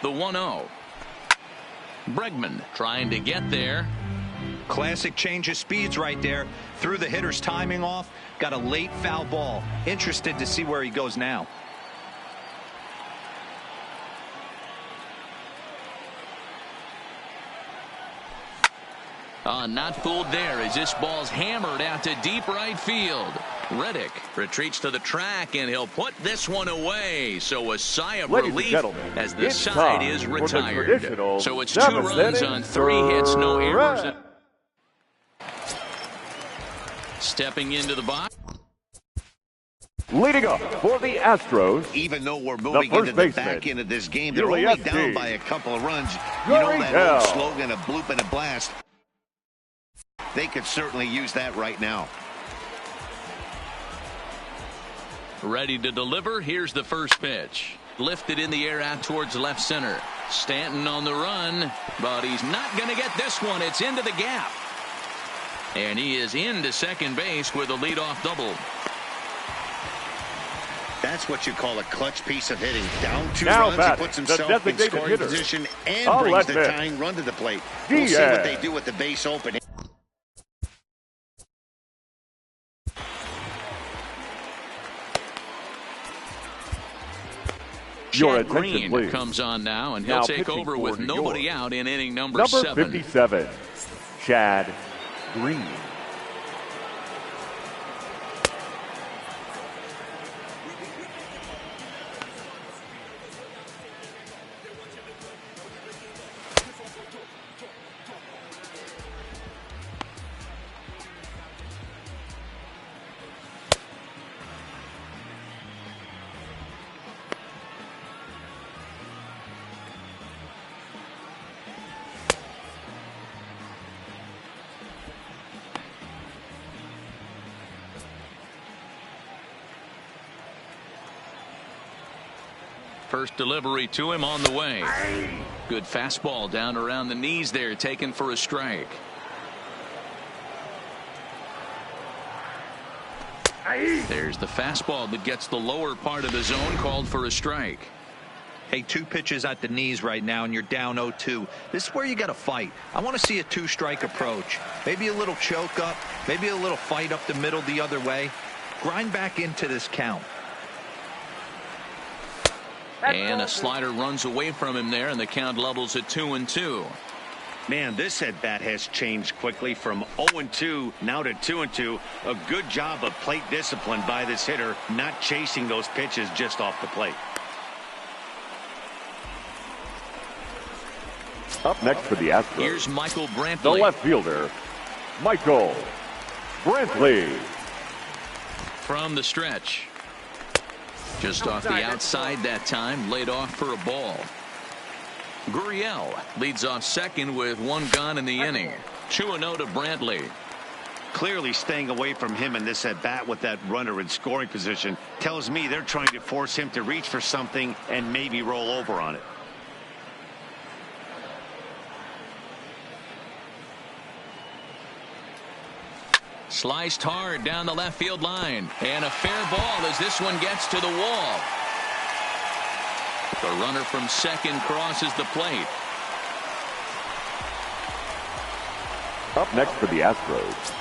The 1-0. Bregman trying to get there. Classic change of speeds right there. Threw the hitter's timing off. Got a late foul ball. Interested to see where he goes now. Not fooled there as this ball's hammered out to deep right field. Reddick retreats to the track, and he'll put this one away. So a sigh of relief as the side is retired. So it's 2 runs on 3 hits, no errors. Stepping into the box. Leading up for the Astros, even though we're moving into the back end of this game, they're only down by a couple of runs. You know that old slogan, a bloop and a blast. They could certainly use that right now. Ready to deliver. Here's the first pitch. Lifted in the air out towards left center. Stanton on the run, but he's not going to get this one. It's into the gap. And he is into second base with a leadoff double. That's what you call a clutch piece of hitting. Down 2 runs, he puts himself in scoring position and brings the tying run to the plate. We'll see what they do with the base open. Chad Green comes on now, and he'll take over with nobody out in inning number 7. 57, Chad Green. First delivery to him on the way. Good fastball down around the knees there, taken for a strike. There's the fastball that gets the lower part of the zone, called for a strike. Hey, 2 pitches at the knees right now, and you're down 0-2. This is where you got to fight. I want to see a 2-strike approach. Maybe a little choke up, maybe a little fight up the middle the other way. Grind back into this count. And a slider runs away from him there, and the count levels at 2-2. Man, this at-bat has changed quickly from 0-2 now to 2-2. A good job of plate discipline by this hitter, not chasing those pitches just off the plate. Up next for the Astros, here's Michael Brantley, the left fielder, Michael Brantley. From the stretch. Just off the outside that time, laid off for a ball. Gurriel leads off second with 1 gone in the inning. 2-0 to Brantley. Clearly staying away from him in this at-bat with that runner in scoring position tells me they're trying to force him to reach for something and maybe roll over on it. Sliced hard down the left field line, and a fair ball as this one gets to the wall. The runner from second crosses the plate. Up next for the Astros,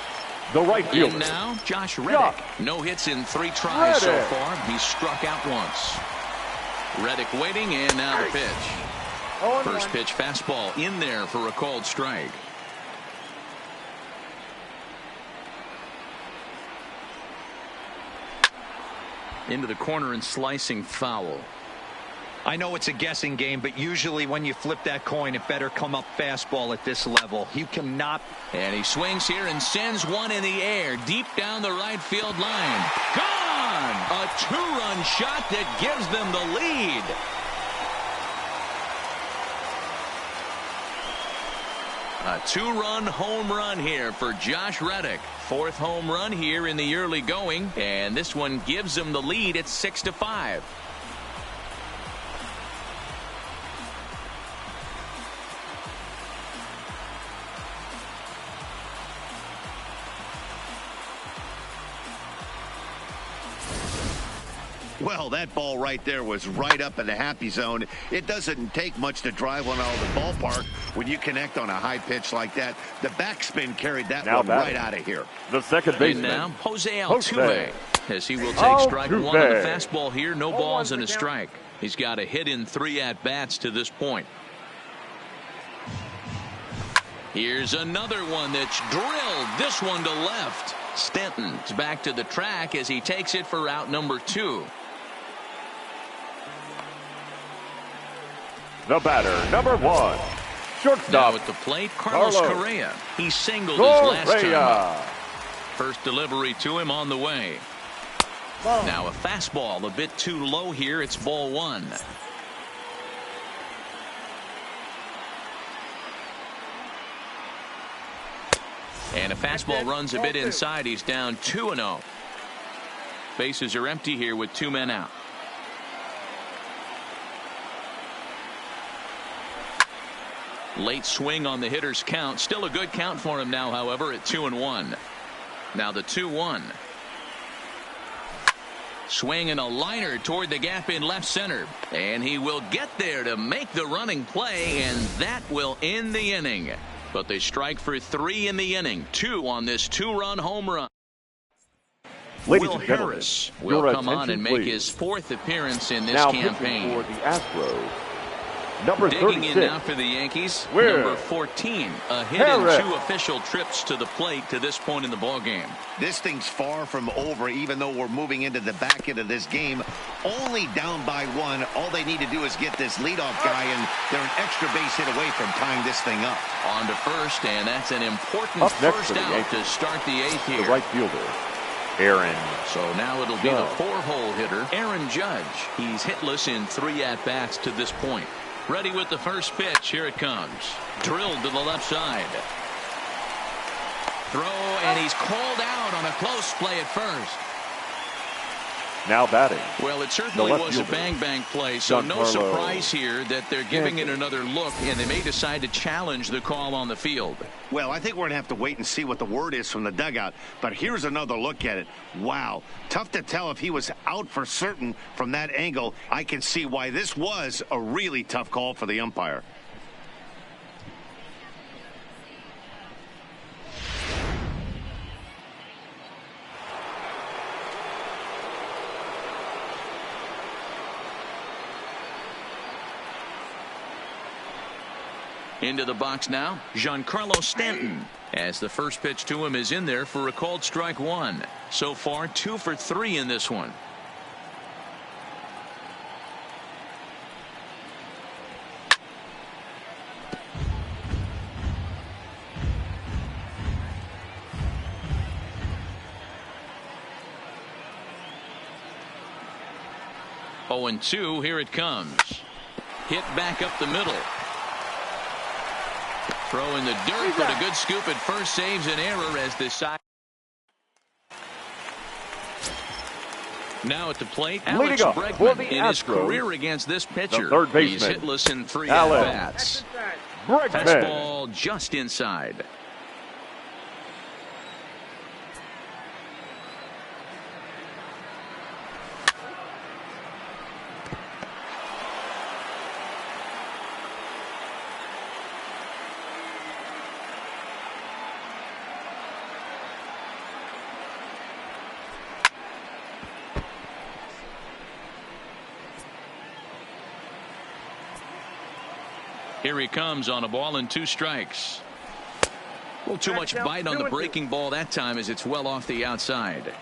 the right fielder. And now, Josh Reddick. No hits in 3 tries so far. He's struck out once. Reddick waiting, and now the pitch. First pitch fastball in there for a called strike. Into the corner and slicing foul. I know it's a guessing game, but usually when you flip that coin, it better come up fastball at this level. You cannot. And he swings here and sends one in the air deep down the right field line. Gone! A 2-run shot that gives them the lead. A 2-run home run here for Josh Reddick. 4th home run here in the early going, and this one gives them the lead at 6-5. Well, that ball right there was right up in the happy zone. It doesn't take much to drive one out of the ballpark when you connect on a high pitch like that. The backspin carried that one right out of here. The second baseman. And now, Jose Altuve, as he will take strike one on the fastball here. No balls and a strike. He's got a hit in 3 at-bats to this point. Here's another one that's drilled. This one to left. Stanton's back to the track as he takes it for out number 2. The batter, number 1. Shortstop. Now at the plate, Carlos Correa. He singled his last time up. First delivery to him on the way. Now a fastball a bit too low here. It's ball 1. And a fastball runs a bit inside. He's down 2-0. Bases are empty here with 2 men out. Late swing on the hitter's count. Still a good count for him now, however, at 2-1. Now the 2-1. Swing and a liner toward the gap in left center. And he will get there to make the running play, and that will end the inning. But they strike for 3 in the inning. 2 on this 2-run home run. Ladies Will and gentlemen, Harris will come on and make his 4th appearance in this now campaign. For the Astros, number Digging 36. in now for the Yankees, Will number 14. A hit Harris. in 2 official trips to the plate to this point in the ballgame. This thing's far from over, even though we're moving into the back end of this game. Only down by 1. All they need to do is get this leadoff guy, and they're an extra base hit away from tying this thing up. On to first, and that's an important Up next first for the out Yankees, to start the 8th here. The right fielder, Aaron. So now it'll be the Judge. 4-hole hitter, Aaron Judge. He's hitless in 3 at-bats to this point. Ready with the first pitch. Here it comes. Drilled to the left side. Throw, and he's called out on a close play at first. Now batting. Well, it certainly was a fielder, bang-bang play, so no Giancarlo surprise here that they're giving it Stanton. another look, and they may decide to challenge the call on the field. Well, I think we're going to have to wait and see what the word is from the dugout. But here's another look at it. Wow. Tough to tell if he was out for certain from that angle. I can see why this was a really tough call for the umpire. Into the box now, Giancarlo Stanton, as the first pitch to him is in there for a called strike 1. So far, 2 for 3 in this one. Oh, and 2, here it comes. Hit back up the middle. Throw in the dirt, but a good scoop at first saves an error as the side. Now at the plate, Alex Bregman in his career against this pitcher. third He's baseman, hitless in 3 Alex at-bats. Bregman. Fastball just inside. Here he comes on a ball and 2 strikes. A little too much bite on the breaking ball that time as it's well off the outside.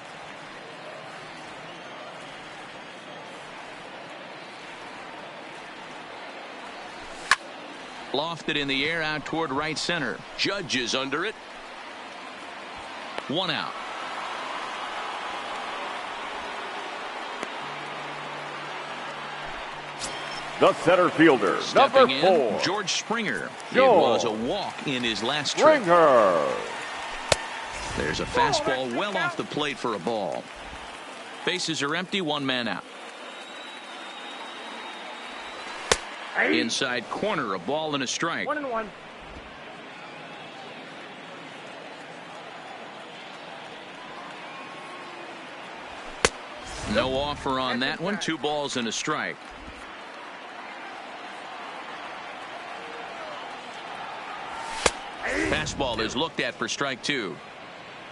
Lofted in the air out toward right center. Judge is under it. 1 out. The center fielder, Stepping number 4. in, George Springer. It George was a walk in his last trip. Springer. There's a fastball well off the plate for a ball. Bases are empty, 1 man out. Inside corner, a ball and a strike. 1-1. No offer on that one. 2 balls and a strike. Fastball is looked at for strike 2.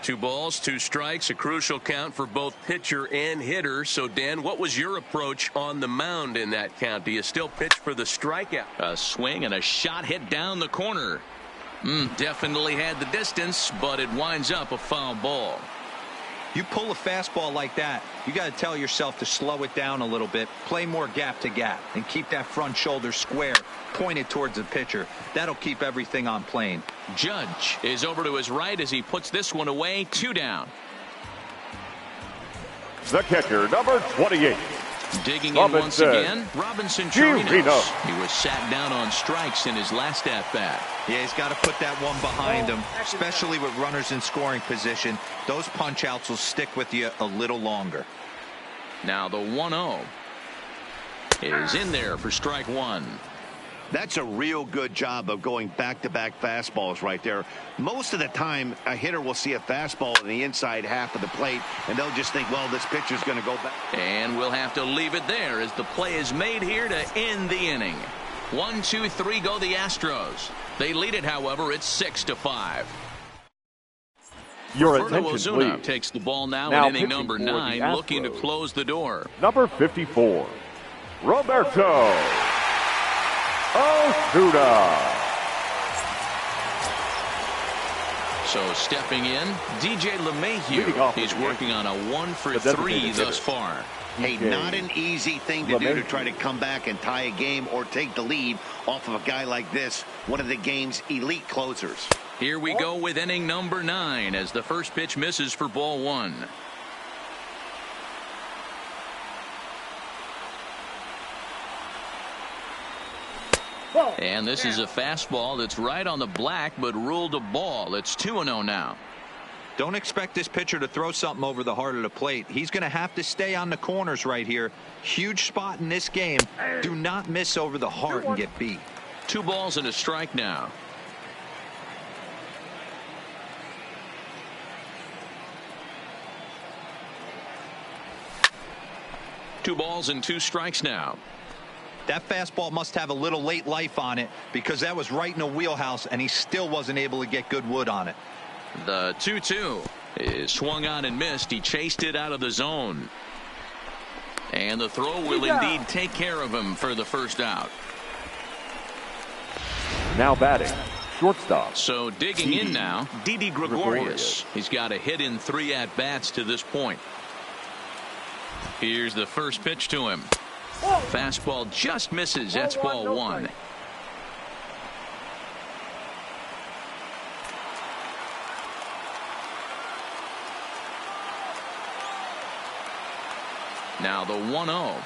2 balls, 2 strikes, a crucial count for both pitcher and hitter. So, Dan, what was your approach on the mound in that count? Do you still pitch for the strikeout? A swing and a shot hit down the corner. Definitely had the distance, but it winds up a foul ball. You pull a fastball like that, you got to tell yourself to slow it down a little bit, play more gap to gap, and keep that front shoulder square, pointed towards the pitcher. That'll keep everything on plane. Judge is over to his right as he puts this one away. 2 down. The catcher, number 28. Digging in once again, Robinson Chirinos. He was sat down on strikes in his last at-bat. Yeah, he's got to put that one behind him, especially with runners in scoring position. Those punch-outs will stick with you a little longer. Now the 1-0 is in there for strike 1. That's a real good job of going back-to-back fastballs right there. Most of the time, a hitter will see a fastball in the inside half of the plate, and they'll just think, well, this pitcher's going to go back. And we'll have to leave it there as the play is made here to end the inning. 1, 2, 3 go the Astros. They lead it, however, it's 6-5. Your Roberto attention, Ozuna please. takes the ball now in inning number 9, looking to close the door. Number 54, Roberto Ozuna. So stepping in, DJ LeMahieu. He's working on a 1 for 3 thus far. Hey, not an easy thing to do to try to come back and tie a game or take the lead off of a guy like this, one of the game's elite closers. Here we go with inning number 9 as the first pitch misses for ball 1. And this is a fastball that's right on the black but ruled a ball. It's 2-0 now. Don't expect this pitcher to throw something over the heart of the plate. He's going to have to stay on the corners right here. Huge spot in this game. Do not miss over the heart and get beat. 2 balls and a strike now. Two balls and 2 strikes now. That fastball must have a little late life on it because that was right in the wheelhouse and he still wasn't able to get good wood on it. The 2-2 is swung on and missed. He chased it out of the zone. And the throw will indeed take care of him for the first out. Now batting, shortstop. So digging in now, Didi Gregorius. He's got a hit in 3 at-bats to this point. Here's the first pitch to him. Fastball just misses. That's ball 1. Now the 1-0.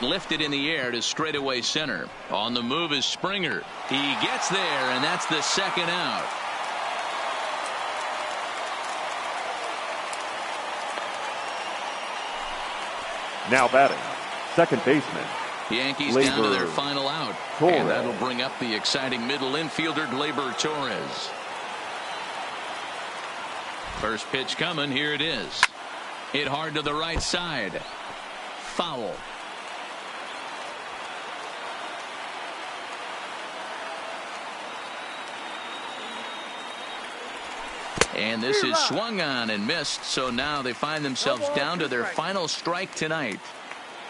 Lifted in the air to straightaway center. On the move is Springer. He gets there, and that's the second out. Now batting, second baseman. Yankees down to their final out. And that'll bring up the exciting middle infielder, Gleyber Torres. First pitch coming. Here it is. Hit hard to the right side. Foul. And this is swung on and missed. So now they find themselves down to their final strike tonight.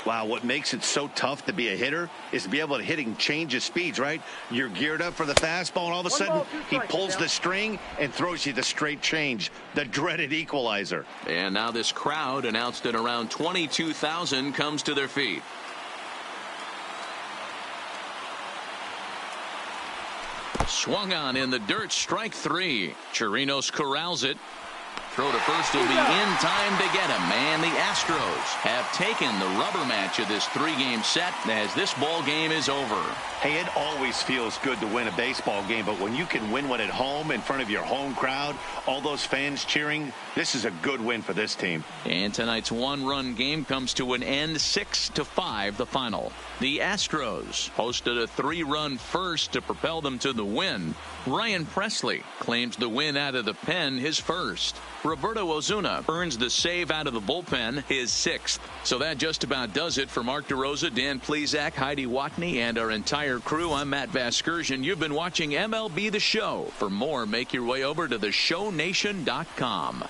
Wow, what makes it so tough to be a hitter is to be able to hit and change his speeds, right? You're geared up for the fastball, and all of a sudden he pulls the string and throws you the straight change, the dreaded equalizer. And now this crowd, announced at around 22,000, comes to their feet. Swung on in the dirt, strike 3. Chirinos corrals it. Throw to first will be in time to get him. And the Astros have taken the rubber match of this 3-game set as this ball game is over. Hey, it always feels good to win a baseball game, but when you can win one at home in front of your home crowd, all those fans cheering, this is a good win for this team. And tonight's 1-run game comes to an end, 6-5 the final. The Astros posted a 3-run first to propel them to the win. Ryan Presley claims the win out of the pen, his first. Roberto Ozuna earns the save out of the bullpen, his 6th. So that just about does it for Mark DeRosa, Dan Plesac, Heidi Watney, and our entire crew. I'm Matt Vasgersian. You've been watching MLB The Show. For more, make your way over to theshownation.com.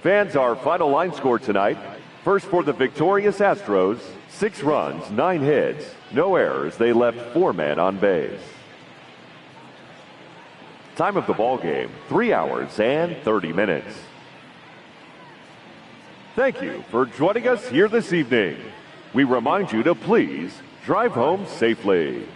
Fans, our final line score tonight. First for the victorious Astros, 6 runs, 9 hits, no errors. They left 4 men on base. Time of the ball game, 3 hours and 30 minutes. Thank you for joining us here this evening. We remind you to please drive home safely.